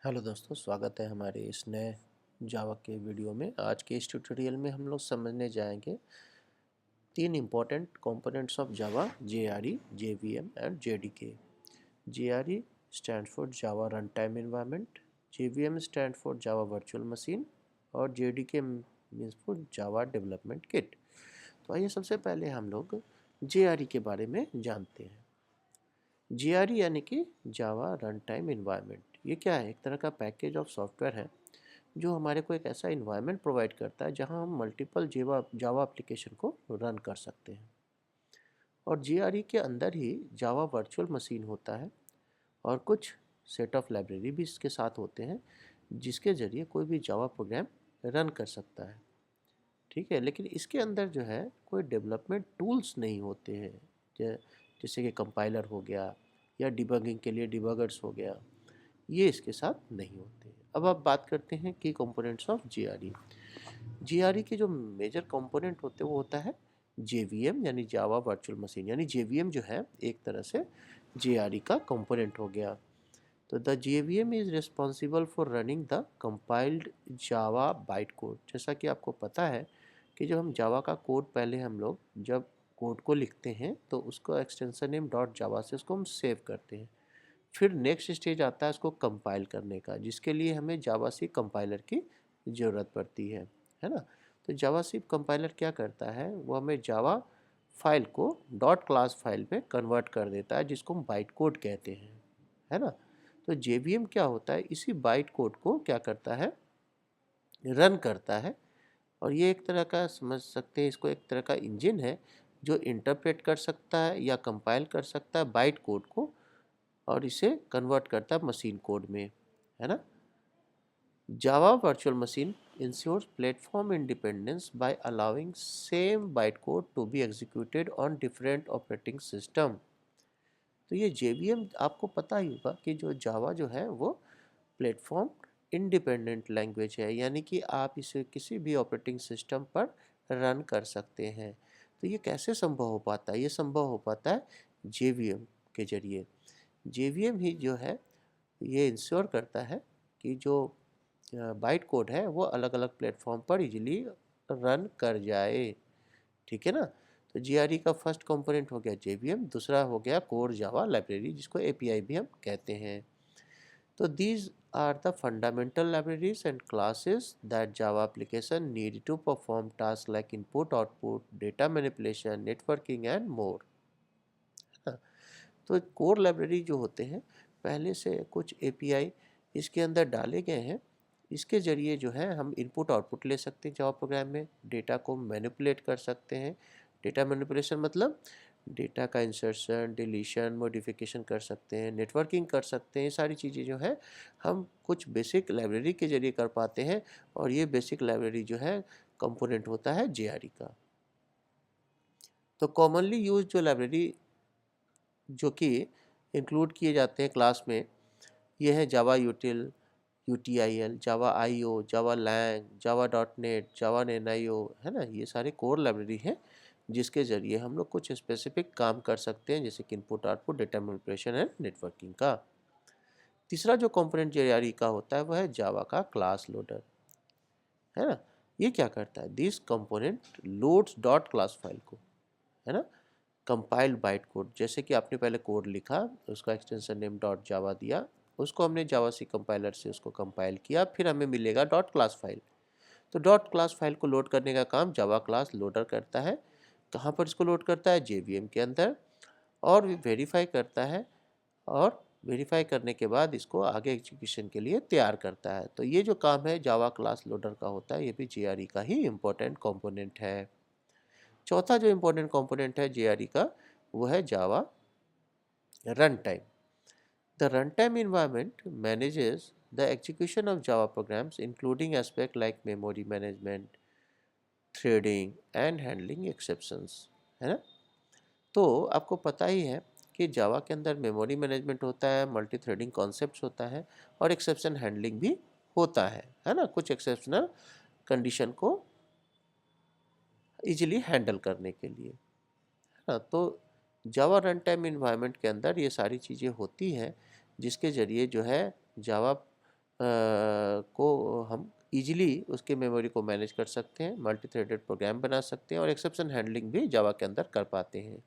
Hello दोस्तों, स्वागत है हमारे इस नए जावा के वीडियो में। आज के इस ट्यूटोरियल में हम लोग समझने जाएंगे तीन important components of Java: JRE, JVM and JDK. JRE stand for Java run time environment, JVM stand for Java virtual machine और JDK means for Java development kit. तो आइए सबसे पहले हम लोग जेआरई के बारे में जानते हैं। जेआरई यानी कि जावा रन टाइम एनवायरनमेंट। ये क्या है? एक तरह का पैकेज ऑफ सॉफ्टवेयर है जो हमारे को एक ऐसा इन्वायरमेंट प्रोवाइड करता है जहां हम मल्टीपल जावा एप्लीकेशन को रन कर सकते हैं। और जेआरई के अंदर ही जावा वर्चुअल मशीन होता है और कुछ सेट ऑफ लाइब्रेरी भी इसके साथ होते हैं जिसके ज़रिए कोई भी जावा प्रोग्राम रन कर सकता है। ठीक है, लेकिन इसके अंदर जो है कोई डेवलपमेंट टूल्स नहीं होते हैं, जैसे कि कंपाइलर हो गया या डिबगिंग के लिए डिबगर्स हो गया, ये इसके साथ नहीं होते। अब आप बात करते हैं की कंपोनेंट्स ऑफ जेआरई। जेआरई के जो मेजर कंपोनेंट होते हैं वो होता है जेवीएम यानी जावा वर्चुअल मशीन। यानी जेवीएम जो है एक तरह से जेआरई का कंपोनेंट हो गया। तो the JVM is responsible for running the compiled Java byte code. जैसा कि आपको पता है कि जब हम जावा का कोड पहले हम लोग जब कोड को लिखते हैं तो उसको एक्सटेंशन नेम डॉट जावा से उसको हम सेव करते हैं। फिर नेक्स्ट स्टेज आता है उसको कंपाइल करने का, जिसके लिए हमें जावास्क्रिप्ट कंपाइलर की ज़रूरत पड़ती है ना। तो जावास्क्रिप्ट कंपाइलर क्या करता है, वो हमें Java file co dot class file में कन्वर्ट कर देता है जिसको हम बाइट कोड कहते हैं, है ना। तो जेवीएम क्या होता है, इसी बाइट कोड को क्या करता है, रन करता है। और ये एक तरह का समझ सकते हैं, इसको एक तरह का इंजन है जो इंटरप्रेट कर सकता है या कंपाइल कर सकता है बाइट कोड को और इसे कन्वर्ट करता है मशीन कोड में, है ना। Java virtual machine ensures platform independence by allowing same byte code to be executed on different operating system. तो ये जेवीएम आपको पता ही होगा कि जो जावा जो है वो प्लेटफॉर्म इंडिपेंडेंट लैंग्वेज है, यानी कि आप इसे किसी भी ऑपरेटिंग सिस्टम पर रन कर सकते हैं। तो ये कैसे संभव हो पाता है? ये संभव हो पाता है जेवीएम के जरिए। जेवीएम ही जो है ये इंश्योर करता है कि जो बाइट कोड है वो अलग अलग प्लेटफॉर्म पर इजीली रन कर जाए। ठीक है ना। तो जीआरई का फर्स्ट कंपोनेंट हो गया जेवीएम, दूसरा हो गया कोर जावा लाइब्रेरी जिसको एपीआई भी हम कहते हैं। तो these are the fundamental libraries and classes that Java application need to perform task like input output, data manipulation, networking and more. तो कोर लाइब्रेरी जो होते हैं पहले से कुछ एपीआई इसके अंदर डाले गए हैं। इसके ज़रिए जो है हम इनपुट आउटपुट ले सकते हैं जावा प्रोग्राम में, डेटा को मैनिपुलेट कर सकते हैं। डेटा मैनिपुलेशन मतलब डेटा का इंसर्शन, डिलीशन, मॉडिफिकेशन कर सकते हैं, नेटवर्किंग कर सकते हैं। ये सारी चीज़ें जो है हम कुछ बेसिक लाइब्रेरी के ज़रिए कर पाते हैं और ये बेसिक लाइब्रेरी जो है कंपोनेंट होता है जेआरई का। तो कॉमनली यूज जो लाइब्रेरी जो कि इंक्लूड किए जाते हैं क्लास में, ये है जावा यूटिल, यूटीआईएल, जावा आईओ, जावा लैंग, जावा डॉट नेट, जावा एनआईओ, है ना। ये सारे कोर लाइब्रेरी हैं जिसके ज़रिए हम लोग कुछ स्पेसिफिक काम कर सकते हैं, जैसे कि input output, data manipulation and networking का। तीसरा जो कंपोनेंट जेआरई का होता है वह है जावा का क्लास लोडर, है ना। ये क्या करता है, this component loads dot class file को, है ना, कंपाइल्ड बाइट कोड। जैसे कि आपने पहले कोड लिखा, उसका एक्सटेंशन नेम डॉट जावा दिया, उसको हमने जावा सी कंपाइलर से उसको कंपाइल किया, फिर हमें मिलेगा डॉट क्लास फाइल। तो डॉट क्लास फाइल को लोड करने का काम जावा क्लास लोडर करता है। कहाँ पर इसको लोड करता है, जेवीएम के अंदर, और वेरीफाई करता है और वेरीफाई करने के बाद इसको आगे एग्जीक्यूशन के लिए तैयार करता है। तो ये जो काम है जावा क्लास लोडर का होता है, ये भी जेआरई का ही इम्पोर्टेंट कंपोनेंट है। चौथा जो इम्पोर्टेंट कंपोनेंट है जेआरई का वो है Java run time. The runtime environment manages the execution of Java programs, including aspects like memory management, threading and handling exceptions, है ना। तो आपको पता ही है कि जावा के अंदर मेमोरी मैनेजमेंट होता है, मल्टी थ्रेडिंग कॉन्सेप्ट होता है और एक्सेप्शन हैंडलिंग भी होता है ना, कुछ एक्सेप्शनल कंडीशन को इजीली हैंडल करने के लिए, है ना। तो जावा रन टाइम इन्वायरमेंट के अंदर ये सारी चीज़ें होती हैं जिसके ज़रिए जो है जावा को हम इजीली उसके मेमोरी को मैनेज कर सकते हैं, मल्टी थ्रेडेड प्रोग्राम बना सकते हैं और एक्सेप्शन हैंडलिंग भी जावा के अंदर कर पाते हैं।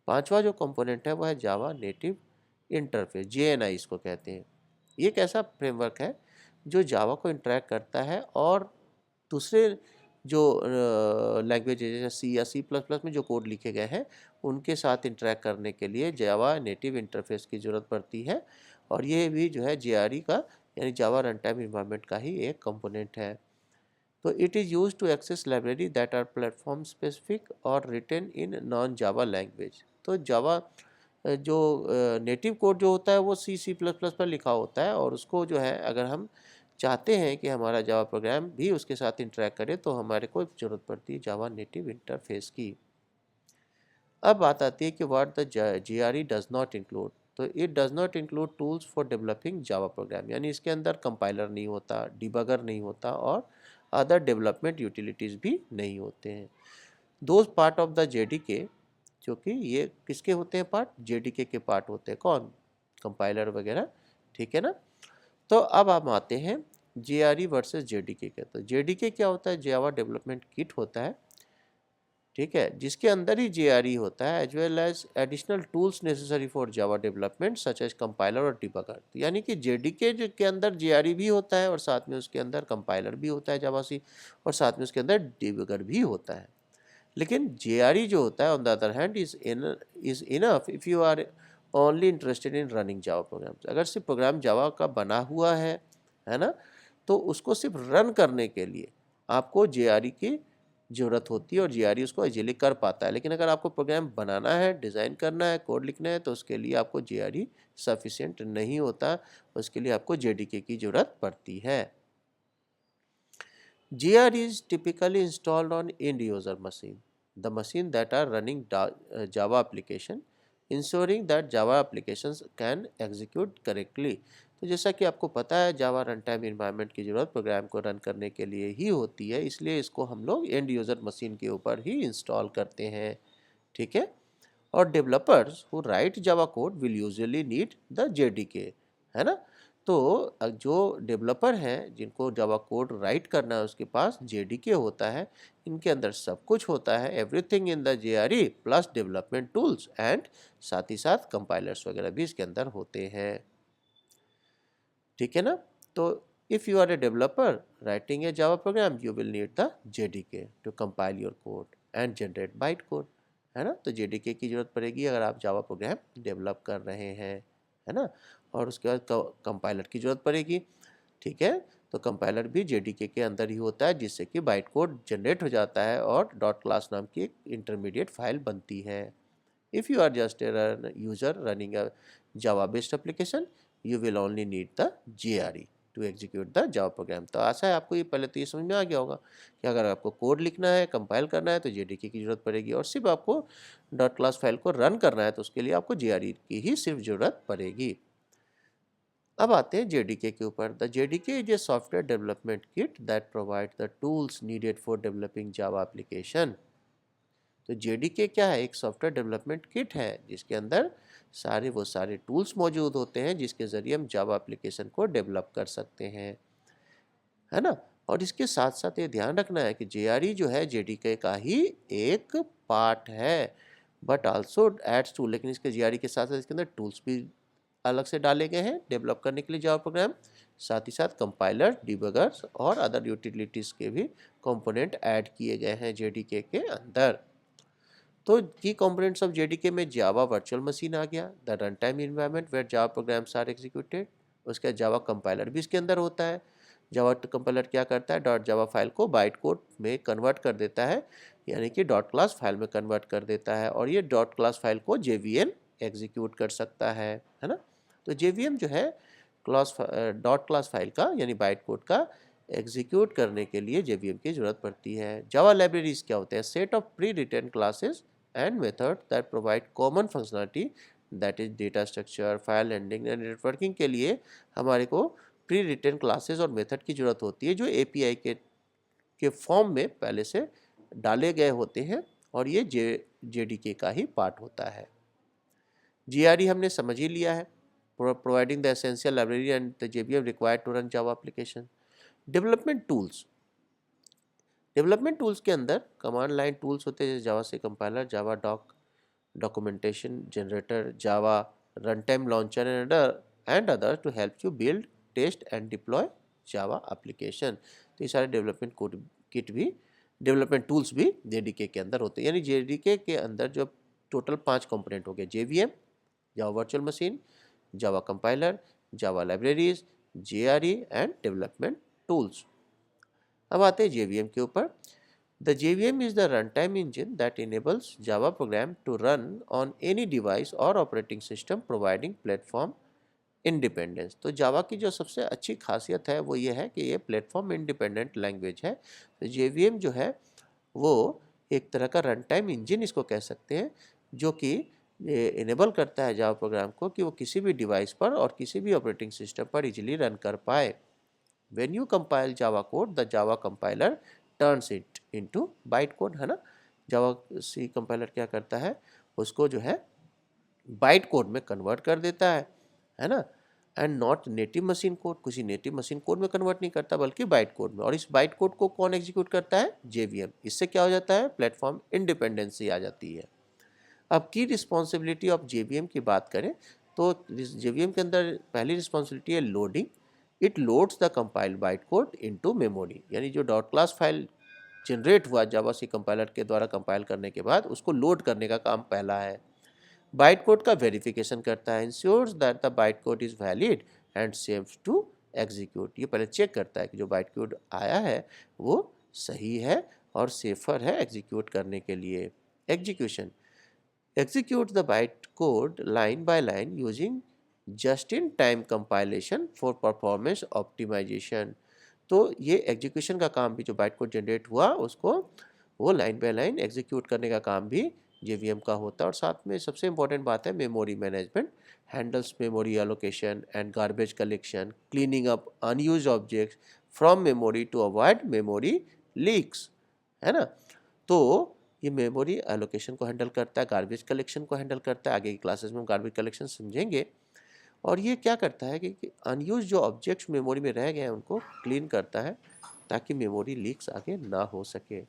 पांचवा जो कंपोनेंट है वह है जावा नेटिव इंटरफेस, JNI इसको कहते हैं। ये एक ऐसा फ्रेमवर्क है जो जावा को इंटरेक्ट करता है और दूसरे जो लैंग्वेज जैसे सी या C++ में जो कोड लिखे गए हैं उनके साथ इंटरेक्ट करने के लिए जावा नेटिव इंटरफेस की ज़रूरत पड़ती है और ये भी जो है JRE का यानी जावा रन टाइम इन्वायरमेंट का ही एक कंपोनेंट है। तो it is use to access library that are platform specific और written in non Java language. तो जावा जो नेटिव कोड जो होता है वो C++ पर लिखा होता है और उसको जो है अगर हम चाहते हैं कि हमारा जावा प्रोग्राम भी उसके साथ इंटरेक्ट करे तो हमारे को ज़रूरत पड़ती है जावा नेटिव इंटरफेस की। अब बात आती है कि what the JRE does not include. तो it does not include tools for developing Java program, यानी इसके अंदर कंपाइलर नहीं होता, डिबगर नहीं होता और अदर डेवलपमेंट यूटिलिटीज़ भी नहीं होते हैं। Those part of the JDK, क्योंकि ये किसके होते हैं पार्ट, JDK के पार्ट होते हैं, कौन, कंपाइलर वगैरह, ठीक है ना। तो अब हम आते हैं JRE वर्सेस JDK के। तो JDK क्या होता है, जावा डेवलपमेंट किट होता है, ठीक है, जिसके अंदर ही JRE होता है as well as additional tools necessary for Java development such as compiler और डिबगर। यानी कि JDK के अंदर JRE भी होता है और साथ में उसके अंदर कंपाइलर भी होता है जावा सी और साथ में उसके अंदर डिबगर भी होता है। लेकिन JRE जो होता है on the other hand is enough if you are only interested in running Java programs. अगर सिर्फ प्रोग्राम जावा का बना हुआ है ना, तो उसको सिर्फ रन करने के लिए आपको JRE की ज़रूरत होती है और JRE उसको इजीली कर पाता है। लेकिन अगर आपको प्रोग्राम बनाना है, डिज़ाइन करना है, कोड लिखना है तो उसके लिए आपको JRE सफिशिएंट नहीं होता, उसके लिए आपको JDK की ज़रूरत पड़ती है। JRE is typically installed on end user machine, the machine that are running Java application, ensuring that Java applications can execute correctly। तो जैसा कि आपको पता है जावा रन टाइम इन्वायरमेंट की ज़रूरत प्रोग्राम को रन करने के लिए ही होती है, इसलिए इसको हम लोग एंड यूज़र मशीन के ऊपर ही इंस्टॉल करते हैं, ठीक है। और developers who right Java code will usually need the JDK, है ना। तो जो डेवलपर हैं जिनको जावा कोड राइट करना है उसके पास JDK होता है, इनके अंदर सब कुछ होता है, everything in the JRE plus development tools and साथ ही साथ कंपाइलर्स वगैरह भी इसके अंदर होते हैं, ठीक है ना। तो if you are a developer writing a Java program you will need the JDK to compile your code and generate byte code, है ना। तो JDK की ज़रूरत पड़ेगी अगर आप जावा प्रोग्राम डेवलप कर रहे हैं, है ना। और उसके बाद कंपाइलर की ज़रूरत पड़ेगी, ठीक है। तो कंपाइलर भी JDK के अंदर ही होता है जिससे कि बाइट कोड जनरेट हो जाता है और डॉट क्लास नाम की एक इंटरमीडिएट फाइल बनती है। If you are just a user running a Java based application you will only need the JRE to execute the Java program. तो आशा है आपको ये पहले तो ये समझ में आ गया होगा कि अगर आपको कोड लिखना है, कंपाइल करना है तो JDK की ज़रूरत पड़ेगी और सिर्फ आपको डॉट क्लास फाइल को रन करना है तो उसके लिए आपको JRE की ही सिर्फ ज़रूरत पड़ेगी। अब आते हैं JDK के ऊपर। The JDK is a software development kit that provide the tools needed for developing Java application. तो JDK क्या है, एक सॉफ्टवेयर डेवलपमेंट किट है जिसके अंदर सारे टूल्स मौजूद होते हैं जिसके ज़रिए हम जावा एप्लीकेशन को डेवलप कर सकते हैं, है ना। और इसके साथ साथ ये ध्यान रखना है कि JRE जो है JDK का ही एक पार्ट है बट आल्सो एड्स टू, लेकिन इसके JRE के साथ साथ इसके अंदर टूल्स भी अलग से डाले गए हैं डेवलप करने के लिए जावा प्रोग्राम, साथ ही साथ कंपाइलर, डिबगर्स और अदर यूटिलिटीज़ के भी कंपोनेंट ऐड किए गए हैं JDK के अंदर। तो की कंपोनेंट्स ऑफ JDK में जावा वर्चुअल मशीन आ गया, the run time environment where Java programs are executed. उसके बाद जावा कंपाइलर भी इसके अंदर होता है। जावा कंपाइलर क्या करता है, डॉट जावा फाइल को बाइट कोड में कन्वर्ट कर देता है, यानी कि डॉट क्लास फाइल में कन्वर्ट कर देता है और ये डॉट क्लास फाइल को JVM एग्जीक्यूट कर सकता है ना। तो JVM जो है डॉट क्लास फाइल का यानी बाइट कोड का एग्जीक्यूट करने के लिए JVM की ज़रूरत पड़ती है। जावा लाइब्रेरीज क्या होते हैं, set of pre written classes and method that provide common functionality that is data structure, file handling and networking के लिए हमारे को प्री रिटन क्लासेस और मेथड की ज़रूरत होती है जो API के फॉर्म में पहले से डाले गए होते हैं और ये JDK का ही पार्ट होता है। JRE हमने समझ ही लिया है, providing the essential library and the JVM required to run Java application. Development tools. Development tools के अंदर कमांड लाइन टूल्स होते हैं जैसे Java C compiler, Java documentation generator, Java run time launcher and other to help you build, test and deploy Java application. तो ये सारे development code kit भी, development tools भी जेडीके के अंदर होते हैं। यानी जेडीके के अंदर जो टोटल 5 कंपोनेंट हो गए, JVM Java virtual machine, Java compiler, Java libraries, JRE and development tools. अब आते हैं JVM के ऊपर। The JVM is the run time engine that enables Java program to run on any device और operating system providing platform independence. तो Java की जो सबसे अच्छी खासियत है वो ये है कि ये प्लेटफॉर्म इंडिपेंडेंट लैंग्वेज है। तो JVM जो है वो एक तरह का रन टाइम इंजन इसको कह सकते हैं, जो कि इनेबल करता है जावा प्रोग्राम को कि वो किसी भी डिवाइस पर और किसी भी ऑपरेटिंग सिस्टम पर इजीली रन कर पाए। When you compile Java code, the Java compiler turns it into bytecode, है ना। Java C compiler क्या करता है, उसको जो है बाइट कोड में कन्वर्ट कर देता है ना। And not native machine code, किसी नेटिव मशीन कोड में कन्वर्ट नहीं करता बल्कि बाइट कोड में। और इस बाइट कोड को कौन एग्जीक्यूट करता है, JVM। इससे क्या हो जाता है, प्लेटफॉर्म इंडिपेंडेंसी आ जाती है। अब की रिस्पॉन्सिबिलिटी ऑफ JVM की बात करें तो JVM के अंदर पहली रिस्पॉन्सिबिलिटी है loading. It loads the compiled byte code into memory, यानी जो डॉट क्लास फाइल जनरेट हुआ जावा सी कंपाइलर के द्वारा कंपाइल करने के बाद उसको लोड करने का काम पहला है। बाइट कोड का वेरिफिकेशन करता है, ensures that the byte code is valid and safe to execute. ये पहले चेक करता है कि जो बाइट कोड आया है वो सही है और सेफर है एग्जीक्यूट करने के लिए। Execution, execute the bytecode line by line using just-in-time compilation for performance optimization। तो ये एग्जीक्यूशन का काम भी, जो बाइट कोड जनरेट हुआ उसको वो लाइन बाय लाइन एग्जीक्यूट करने का काम भी JVM का होता है। और साथ में सबसे इम्पोर्टेंट बात है memory management, handles memory allocation and garbage collection, cleaning up unused objects from memory to avoid memory leaks, है ना। तो ये मेमोरी एलोकेशन को हैंडल करता है, गार्बेज कलेक्शन को हैंडल करता है, आगे की क्लासेस में हम गार्बेज कलेक्शन समझेंगे। और ये क्या करता है कि अनयूज जो ऑब्जेक्ट्स मेमोरी में रह गए हैं उनको क्लीन करता है ताकि मेमोरी लीक्स आगे ना हो सके।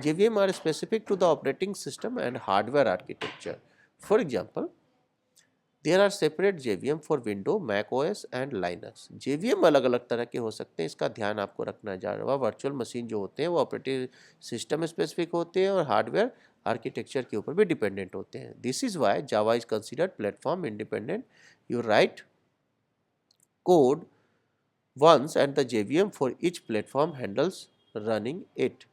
JVM are specific to the operating system and hardware architecture. For example, there are separate JVM for window, Mac OS and Linux. JVM अलग अलग तरह के हो सकते हैं, इसका ध्यान आपको रखना है। जावा वर्चुअल मशीन जो होते हैं वो ऑपरेटिंग सिस्टम स्पेसिफिक होते हैं और हार्डवेयर आर्किटेक्चर के ऊपर भी डिपेंडेंट होते हैं। This is why Java is considered platform independent. You write code once and the JVM for each platform handles running it.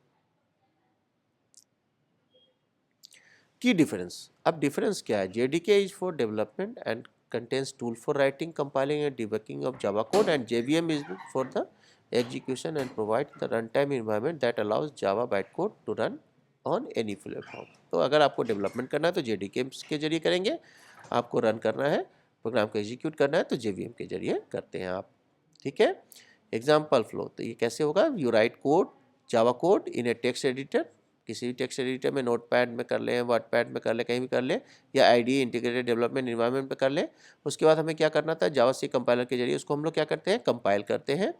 की डिफरेंस, अब डिफरेंस क्या है, JDK is for development and contains tool for writing, compiling and debugging of Java code, and JVM is for the execution and provides the runtime environment that allows Java bytecode to run on any platform। तो अगर आपको development करना है तो JDK के जरिए करेंगे, आपको रन करना है, प्रोग्राम को एग्जीक्यूट करना है तो JVM के जरिए करते हैं आप, ठीक है। एग्जाम्पल फ्लो, तो ये कैसे होगा, you write code, Java code in A text editor, किसी भी टेक्स्ट एडिटर में, नोटपैड में कर लें, वर्डपैड में कर लें, कहीं भी कर लें, या IDE इंटीग्रेटेड डेवलपमेंट इन्वायरमेंट में कर लें। उसके बाद हमें क्या करना था, जावा सी कंपाइलर के जरिए उसको हम लोग क्या करते हैं, कंपाइल करते हैं,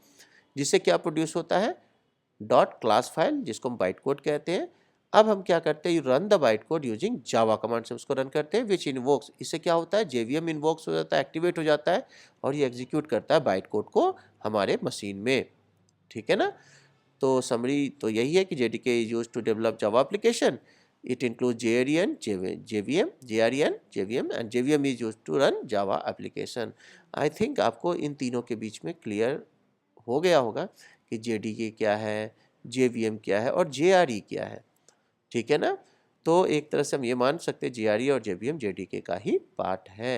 जिससे क्या प्रोड्यूस होता है, डॉट क्लास फाइल, जिसको हम बाइट कोड कहते हैं। अब हम क्या करते हैं, you run the byte code using Java command से उसको रन करते हैं, विच इन्वोक्स, इससे क्या होता है, JVM इन्वोक्स हो जाता है, एक्टिवेट हो जाता है और ये एग्जीक्यूट करता है बाइट कोड को हमारे मशीन में, ठीक है ना। तो समरी तो यही है कि JDK is used to develop Java application. It includes JRE and JVM, JRE and JVM, and JVM is used to run Java application. I think आपको इन तीनों के बीच में क्लियर हो गया होगा कि JDK क्या है, JVM क्या है और JRE क्या है, ठीक है ना। तो एक तरह से हम ये मान सकते हैं JRE और JVM JDK का ही पार्ट है,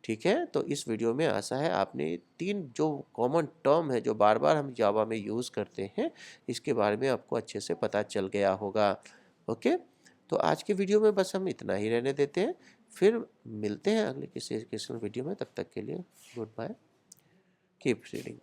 ठीक है। तो इस वीडियो में आशा है आपने 3 जो कॉमन टर्म है जो बार बार हम जावा में यूज़ करते हैं, इसके बारे में आपको अच्छे से पता चल गया होगा, ओके। तो आज के वीडियो में बस हम इतना ही रहने देते हैं, फिर मिलते हैं अगले किसी एजुकेशनल वीडियो में। तब तक के लिए गुड बाय, कीप रीडिंग।